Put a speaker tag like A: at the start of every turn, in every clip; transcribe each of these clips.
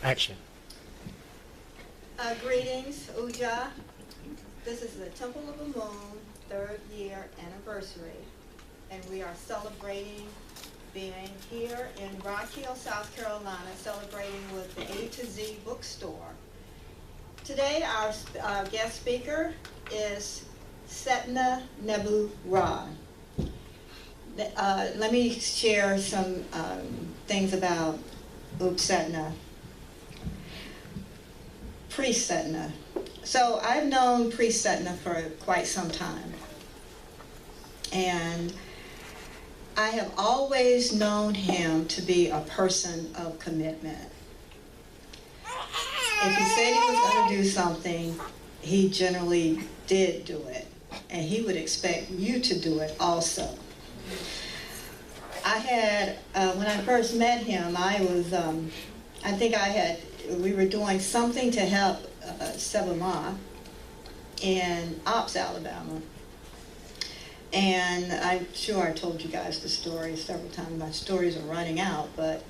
A: Action.
B: Greetings, Uja. This is the Temple of the Moon 3rd year anniversary, and we are celebrating being here in Rock Hill, South Carolina, celebrating with the A to Z bookstore. Today, our guest speaker is Setna Nebu Ra. Let me share some things about Setna. Priest Setna. So I've known Priest Setna for quite some time, and I have always known him to be a person of commitment. If he said he was going to do something, he generally did do it, and he would expect you to do it also. I had, when I first met him, we were doing something to help Sebama in Ops, Alabama. And I'm sure I told you guys the story several times. My stories are running out, but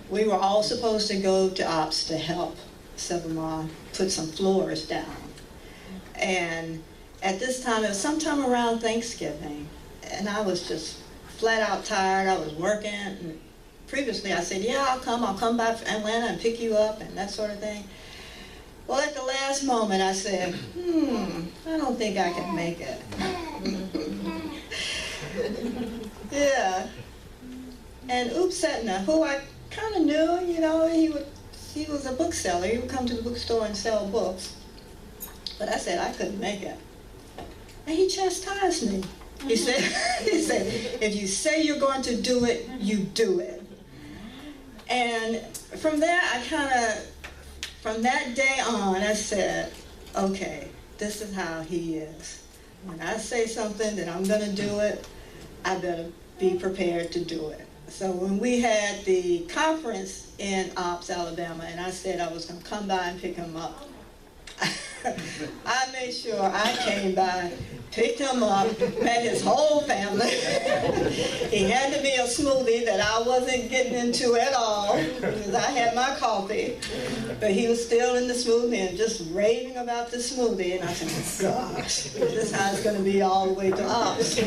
B: we were all supposed to go to Ops to help Sebama put some floors down. And at this time, it was sometime around Thanksgiving, and I was just flat out tired. I was working. And previously, I said, yeah, I'll come by Atlanta and pick you up and that sort of thing. Well, at the last moment, I said, I don't think I can make it. Yeah. And Setna, who I kind of knew, he was a bookseller. He would come to the bookstore and sell books. But I said I couldn't make it. And he chastised me. He said, if you say you're going to do it, you do it. And from there, from that day on, I said, okay, this is how he is. When I say something that I'm going to do it, I better be prepared to do it. So when we had the conference in Ops, Alabama, and I said I was going to come by and pick him up, I made sure I came by, picked him up, met his whole family. He handed me a smoothie that I wasn't getting into at all, because I had my coffee, but he was still in the smoothie and just raving about the smoothie. And I said, gosh, this is how it's going to be all the way to Ops.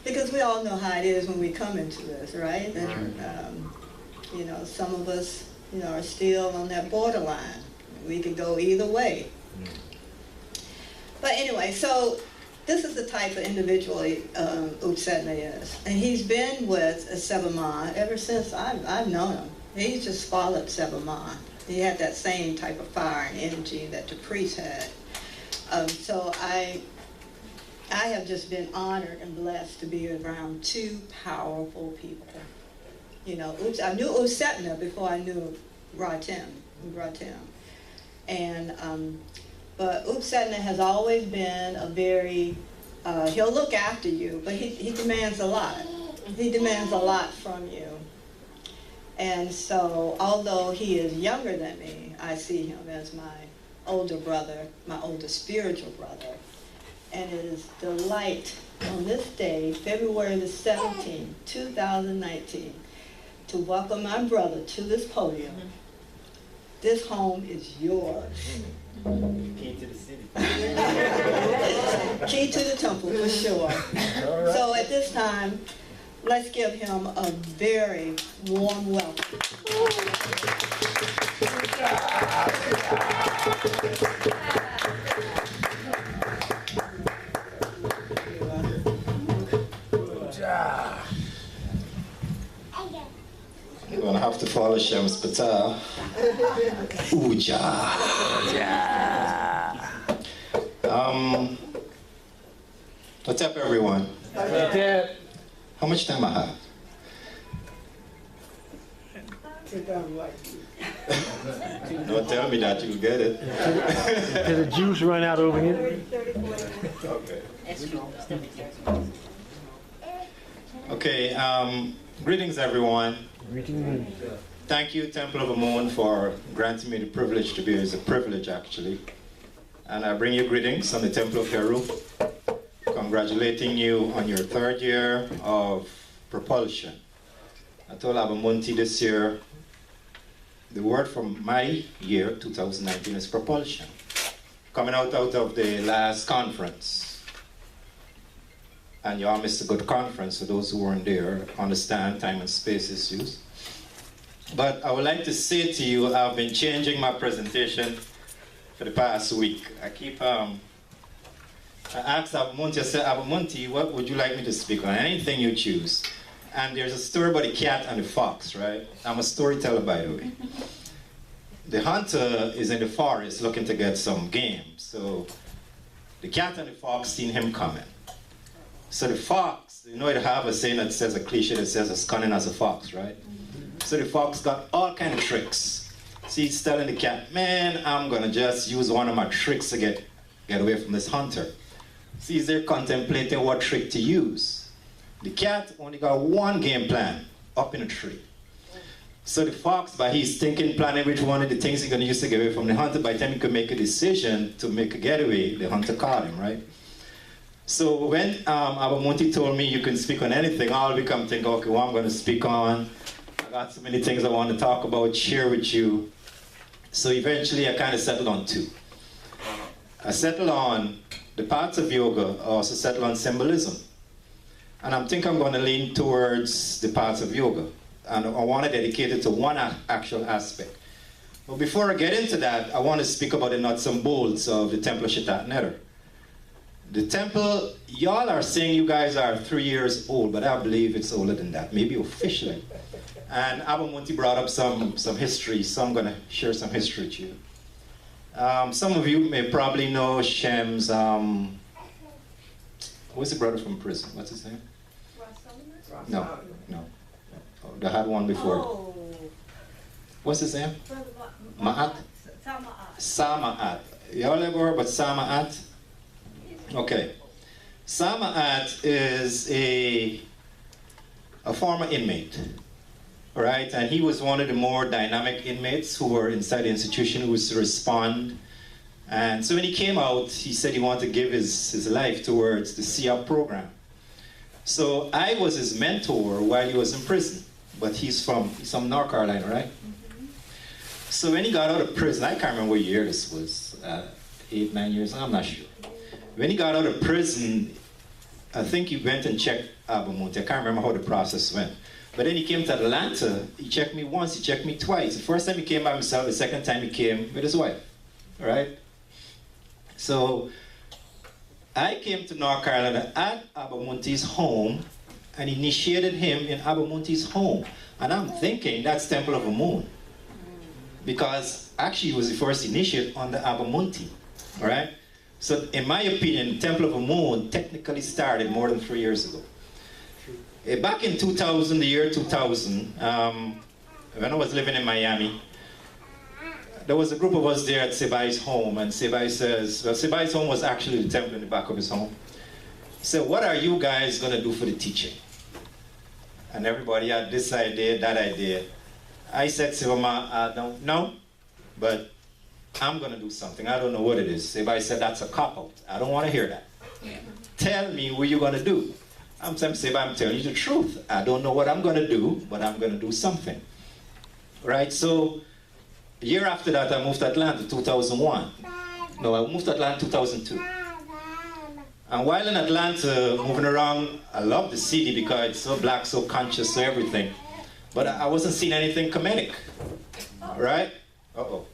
B: Because we all know how it is when we come into this, right? And, some of us, are still on that borderline. We could go either way. But anyway, so this is the type of individual Setna is. And he's been with Sebama ever since I've known him. He's just followed Sebama. He had that same type of fire and energy that the priest had. So I have just been honored and blessed to be around two powerful people. I knew Setna before I knew Ratim. And but Setna has always been a very he'll look after you, but he demands a lot. He demands a lot from you. And so, although he is younger than me, I see him as my older brother, my older spiritual brother. And it is a delight on this day, February the 17th, 2019, to welcome my brother to this podium. This home is yours.
C: Key to the city.
B: Key to the temple, for sure. Right. So at this time, let's give him a very warm welcome.
D: You're going to have to follow Shams Patel. Uja. What's up, everyone? How much time I have? Don't tell me that, you'll get it.
A: Did the juice run out over here?
D: Okay, greetings, everyone.
A: Greetings.
D: Thank you, Temple of the Moon, for granting me the privilege to be here. It's a privilege, actually. And I bring you greetings on the Temple of Heru, congratulating you on your 3rd year of propulsion. I told Abamunti this year, the word from my year, 2019, is propulsion. Coming out of the last conference. And you all missed a good conference, for those who weren't there, understand time and space issues. But I would like to say to you, I've been changing my presentation for the past week. I asked Abamunti, I said, Abamunti, what would you like me to speak on? Anything you choose. And there's a story about the cat and the fox, right? I'm a storyteller, by the way. The hunter is in the forest looking to get some game. So the cat and the fox seen him coming. So the fox, you know, they have a saying that says, a cliche that says, as cunning as a fox, right? So the fox got all kind of tricks. So he's telling the cat, man, I'm gonna just use one of my tricks to get away from this hunter. So he's there contemplating what trick to use. The cat only got one game plan, up in a tree. So the fox, by his thinking, planning which one of the things he's gonna use to get away from the hunter, by the time he could make a decision to make a getaway, the hunter caught him, right? So when Abamunti told me you can speak on anything, I'll become thinking, okay, what I'm gonna speak on. I got so many things I want to talk about, share with you. So eventually I kind of settled on two. I settled on the parts of yoga, I also settled on symbolism. And I think I'm going to lean towards the parts of yoga. And I want to dedicate it to one actual aspect. But before I get into that, I want to speak about the nuts and bolts of the temple of Shitat-Neter. The temple, y'all are saying you guys are 3 years old, but I believe it's older than that, maybe officially. And Abamunti brought up some history, so I'm going to share some history with you. Some of you may probably know Shem's, who's the brother from prison? What's his name? No. Oh, they had one before.
E: Oh.
D: What's his name? Ma'at? Sama'at. Y'all ever heard about Sama'at? Okay. Sama'at is a former inmate. All right, and he was one of the more dynamic inmates who were inside the institution who was to respond. And so when he came out, he said he wanted to give his life towards the CEOP program. So I was his mentor while he was in prison, but he's from North Carolina, right? Mm-hmm. So when he got out of prison, I can't remember what year this was, 8, 9 years, I'm not sure. When he got out of prison, I think he went and checked Abamunti. I can't remember how the process went. But then he came to Atlanta, he checked me once, he checked me twice. The first time he came by himself, the second time he came with his wife, all right? So I came to North Carolina at Abamunti's home and initiated him in Abamunti's home. And I'm thinking that's Temple of Amun, because actually he was the first initiate on the Abamunti, all right? So in my opinion, Temple of Amun technically started more than 3 years ago. Back in 2000, the year 2000, when I was living in Miami, there was a group of us there at Sebai's home, and Sebai says, well, Sebai's home was actually the temple in the back of his home. He said, what are you guys going to do for the teaching? And everybody had this idea, that idea. I said, Sibama, I don't know, but I'm going to do something. I don't know what it is. Sebai said, that's a cop-out. I don't want to hear that. Tell me what you're going to do. I'm telling you the truth. I don't know what I'm going to do, but I'm going to do something. Right? So, a year after that, I moved to Atlanta, 2001. No, I moved to Atlanta 2002. And while in Atlanta, moving around, I love the city because it's so black, so conscious, so everything. But I wasn't seeing anything comedic. Right? Uh-oh.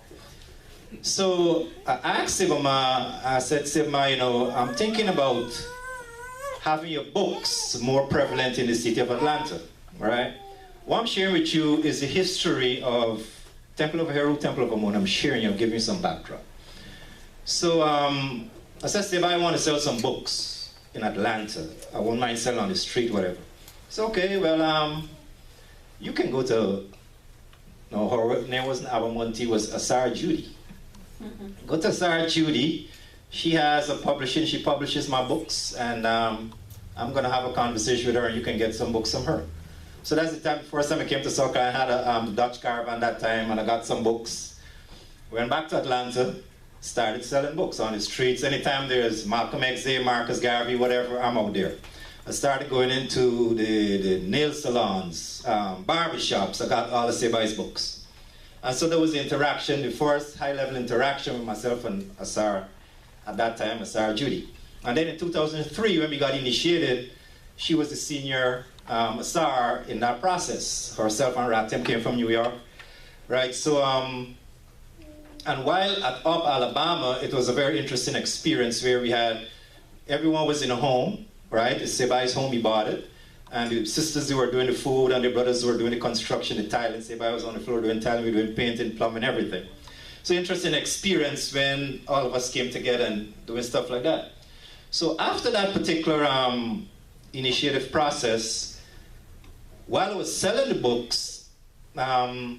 D: So, I asked Sibama, I said, Sibama, you know, I'm thinking about having your books more prevalent in the city of Atlanta, right? What I'm sharing with you is the history of Temple of Heru, Temple of Amun. I'm sharing you, I'm giving you some backdrop. So I said, Steve, I want to sell some books in Atlanta. I won't mind selling on the street, whatever. So, okay, well, you can go to, no, her name wasn't Abamunti, it was Sarah Judy. Mm-hmm. Go to Sarah Judy. She has a publishing, she publishes my books, and I'm going to have a conversation with her, and you can get some books from her. So that's the time, first time I came to South Carolina. I had a Dutch caravan that time, and I got some books. Went back to Atlanta, started selling books on the streets. Anytime there's Malcolm X, Marcus Garvey, whatever, I'm out there. I started going into the nail salons, barber shops. I got all the Sebai's books. And so there was the interaction, the first high-level interaction with myself and Asar, at that time, Asar Judy. And then in 2003, when we got initiated, she was the senior Asar in that process. Herself and Ratem came from New York, right? So, and while at Up Alabama, it was a very interesting experience where we had, everyone was in a home, right? It's Sebai's home, he bought it. And the sisters who were doing the food and the brothers who were doing the construction, the tiling. Sebai was on the floor doing tiling, we were doing painting, plumbing, everything. So interesting experience when all of us came together and doing stuff like that. So after that particular initiative process, while I was selling the books, a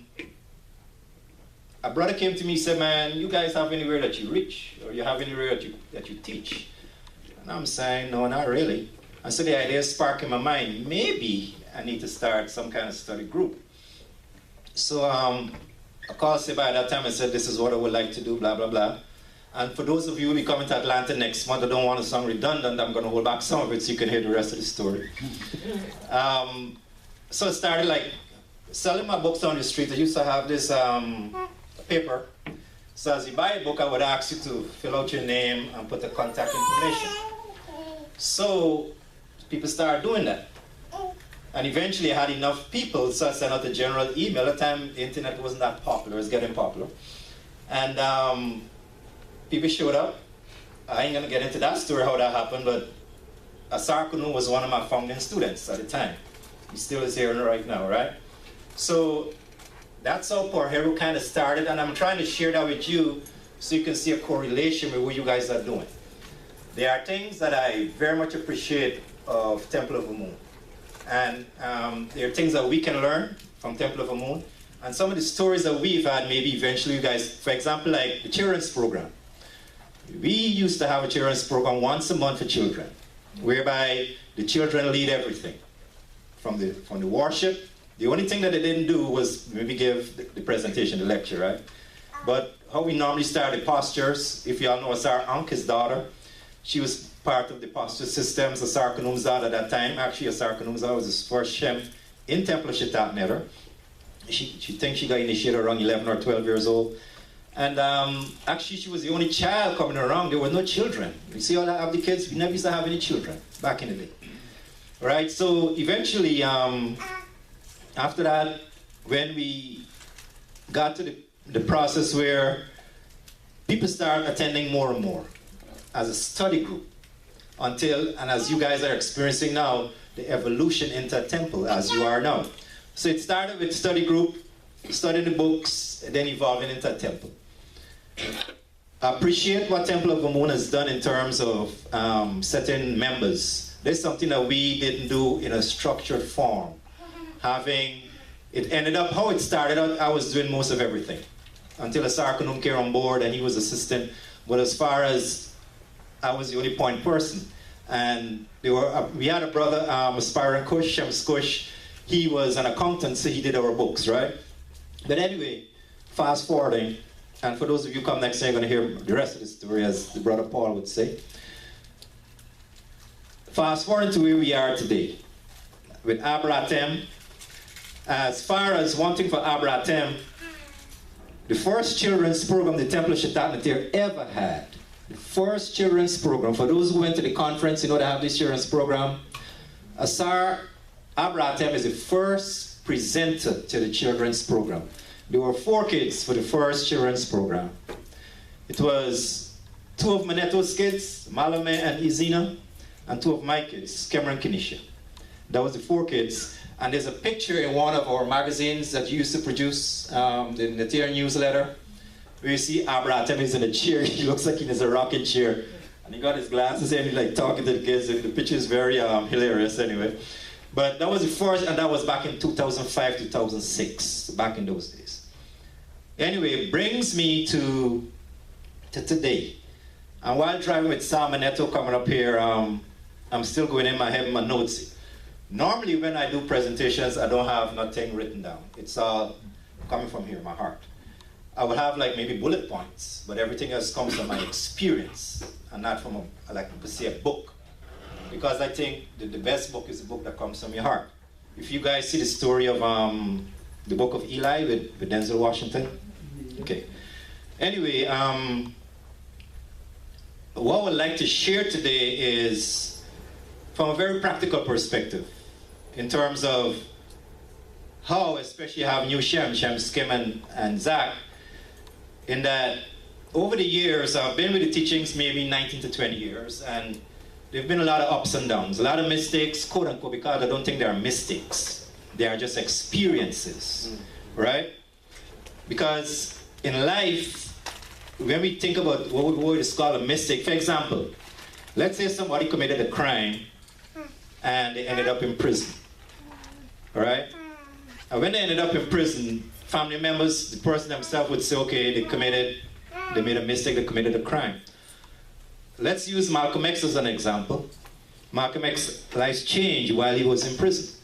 D: brother came to me and said, man, you guys have anywhere that you reach? Or you have anywhere that you teach? And I'm saying, no, not really. And so the idea sparked in my mind, maybe I need to start some kind of study group. So I called Seba at that time and said, this is what I would like to do, blah, blah, blah. And for those of you who will be coming to Atlanta next month, I don't want to sound redundant, I'm going to hold back some of it so you can hear the rest of the story. So I started like selling my books on the street. I used to have this paper. So as you buy a book, I would ask you to fill out your name and put the contact information. So people started doing that. And eventually I had enough people, so I sent out a general email. At the time, the internet wasn't that popular, it was getting popular. And people showed up. I ain't gonna get into that story, how that happened, but Asar Kunu was one of my founding students at the time. He still is here right now, right? So that's how Poor Hero kind of started, and I'm trying to share that with you so you can see a correlation with what you guys are doing. There are things that I very much appreciate of Temple of the Moon. And there are things that we can learn from Temple of the Moon. And some of the stories that we've had, maybe eventually you guys, for example, like the children's program. We used to have a children's program once a month for children, whereby the children lead everything. From the worship, the only thing that they didn't do was maybe give the presentation, the lecture, right? But how we normally start the postures, if you all know Asar Ankh, his daughter, she was part of the posture systems. Asar Kanumzad at that time, actually Asar Kanumzad was his first Shem in Temple of Shitat Neder. She thinks she got initiated around 11 or 12 years old. And actually she was the only child coming around. There were no children. You see all of the kids, we never used to have any children back in the day. Right, so eventually, after that, when we got to the process where people start attending more and more as a study group, until, and as you guys are experiencing now, the evolution into a temple as you are now. So it started with study group, studying the books, and then evolving into a temple. I appreciate what Temple of the Moon has done in terms of setting members. There's something that we didn't do in a structured form. It ended up, how it started out, I was doing most of everything. Until Asar Kanum came on board and he was assistant. But as far as I was the only point person. And we had a brother, aspiring Kush, Shams Kush. He was an accountant, so he did our books, right? But anyway, fast forwarding, and for those of you who come next time, you're going to hear the rest of the story, as the brother Paul would say. Fast forwarding to where we are today, with Abratem. As far as one thing for Abratem, the first children's program the Temple of Shitat Natir ever had, the first children's program, for those who went to the conference, you know they have this children's program. Asar Abratem is the first presenter to the children's program. There were 4 kids for the first children's program. It was 2 of Maneto's kids, Malame and Izina, and 2 of my kids, Cameron Kinisha. That was the 4 kids. And there's a picture in one of our magazines that used to produce the Natir newsletter, where you see Abratem is in a chair. He looks like he's in a rocking chair. And he got his glasses and he's like talking to the kids. The picture is very hilarious anyway. But that was the first, and that was back in 2005, 2006, back in those days. Anyway, it brings me to today. And while driving with Sam and Neto coming up here, I'm still going in my head, my notes. Normally when I do presentations, I don't have nothing written down. It's all coming from here, my heart. I will have like maybe bullet points, but everything else comes from my experience and not from like to say a book. Because I think the best book is a book that comes from your heart. If you guys see the story of The Book of Eli with Denzel Washington? Okay. Anyway, what I would like to share today is from a very practical perspective in terms of how, especially have new Shem, Skim, and Zach, in that over the years, I've been with the teachings maybe 19 to 20 years, and there have been a lot of ups and downs, a lot of mistakes, quote unquote, because I don't think they are mistakes. They are just experiences, right? Because in life, when we think about what we would call a mistake, for example, let's say somebody committed a crime and they ended up in prison, all right? And when they ended up in prison, family members, the person themselves would say, okay, they made a mistake, they committed a crime. Let's use Malcolm X as an example. Malcolm X's life changed while he was in prison.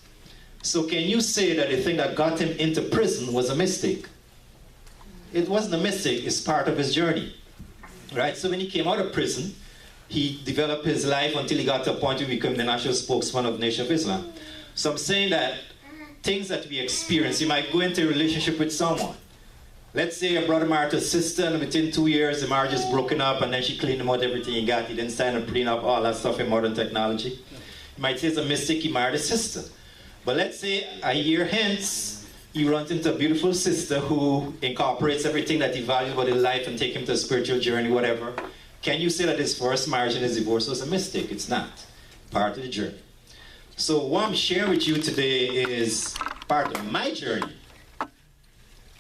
D: So can you say that the thing that got him into prison was a mistake? It wasn't a mistake, it's part of his journey, right? So when he came out of prison, he developed his life until he got to a point where he became the national spokesman of the Nation of Islam. So I'm saying that things that we experience, you might go into a relationship with someone. Let's say a brother married a sister, and within 2 years the marriage is broken up, and then she cleaned him out everything he got. He didn't sign a prenup, all that stuff in modern technology. You might say it's a mistake, he married a sister. But let's say a year hence, he runs into a beautiful sister who incorporates everything that he values about his life and take him to a spiritual journey, whatever. Can you say that his first marriage and his divorce was a mistake? It's not. Part of the journey. So what I'm sharing with you today is part of my journey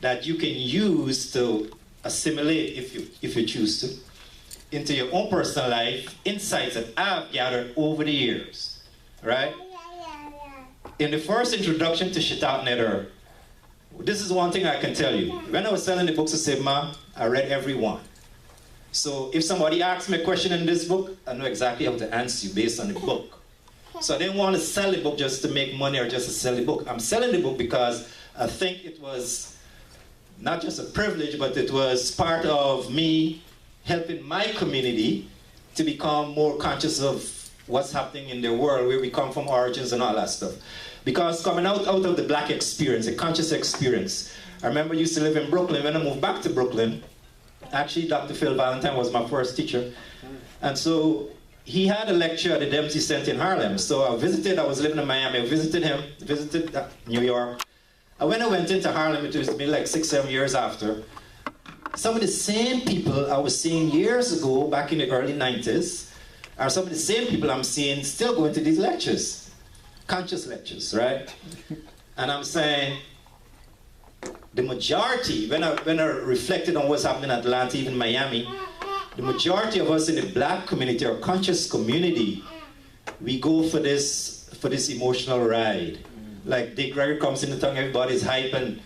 D: that you can use to assimilate, if you choose to, into your own personal life, insights that I've gathered over the years, right? In the first introduction to Shitat Neder, this is one thing I can tell you. When I was selling the books of Sigma, I read every one. So if somebody asks me a question in this book, I know exactly how to answer you based on the book. So I didn't want to sell the book just to make money or just to sell the book. I'm selling the book because I think it was not just a privilege, but it was part of me helping my community to become more conscious of what's happening in their world, where we come from, origins and all that stuff. Because coming out of the black experience, a conscious experience. I remember I used to live in Brooklyn. When I moved back to Brooklyn, actually Dr. Phil Valentine was my first teacher. And so he had a lecture at the Dempsey Center in Harlem. So I was living in Miami, I visited him, visited New York. And when I went into Harlem, it was maybe like 6, 7 years after, some of the same people I was seeing years ago, back in the early 90s, are some of the same people I'm seeing still going to these lectures. Conscious lectures, right? And I'm saying, the majority, when I reflected on what's happening in Atlanta, even Miami, the majority of us in the black community or conscious community, we go for this emotional ride. Like Dick Gregory comes in the tongue, everybody's hyping.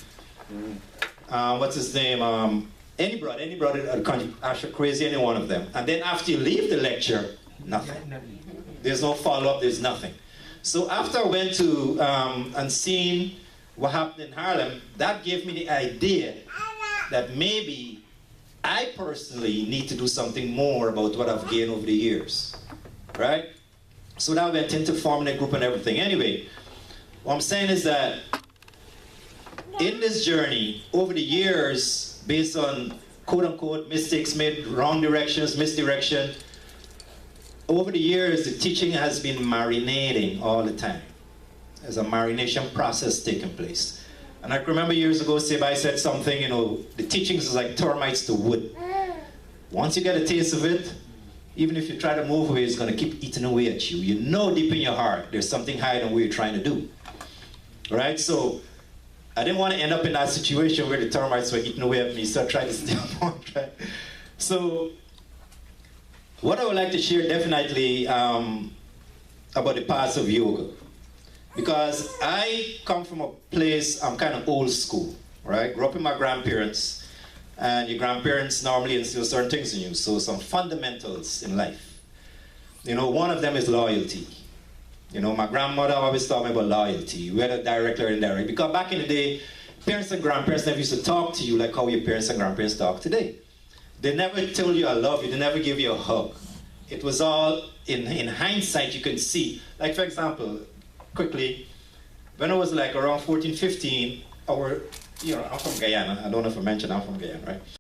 D: What's his name? Any brother, actually crazy, any one of them. And then after you leave the lecture, nothing. There's no follow-up, there's nothing. So after I went to and seen what happened in Harlem, that gave me the idea that maybe I personally need to do something more about what I've gained over the years, right? So that went into forming a group and everything. Anyway, what I'm saying is that in this journey, over the years, based on quote-unquote mistakes made, wrong directions, misdirection, over the years, the teaching has been marinating all the time. There's a marination process taking place. And I can remember years ago, Sebai said something, the teachings is like termites to wood. Once you get a taste of it, even if you try to move away, it's going to keep eating away at you. You know deep in your heart, there's something hiding what you're trying to do. Right? So, I didn't want to end up in that situation where the termites were eating away at me, so I tried to stay on point, right? So, what I would like to share definitely about the past of yoga. Because I come from a place, I'm kind of old school, right? Grew up with my grandparents, and your grandparents normally instill certain things in you, so some fundamentals in life. One of them is loyalty. My grandmother always taught me about loyalty, whether direct or indirect. Because back in the day, parents and grandparents never used to talk to you like how your parents and grandparents talk today. They never told you I love you, they never gave you a hug. It was all, in hindsight, you can see. Like for example, quickly, when I was like around 14, 15, I'm from Guyana. I don't know if I mentioned I'm from Guyana, right?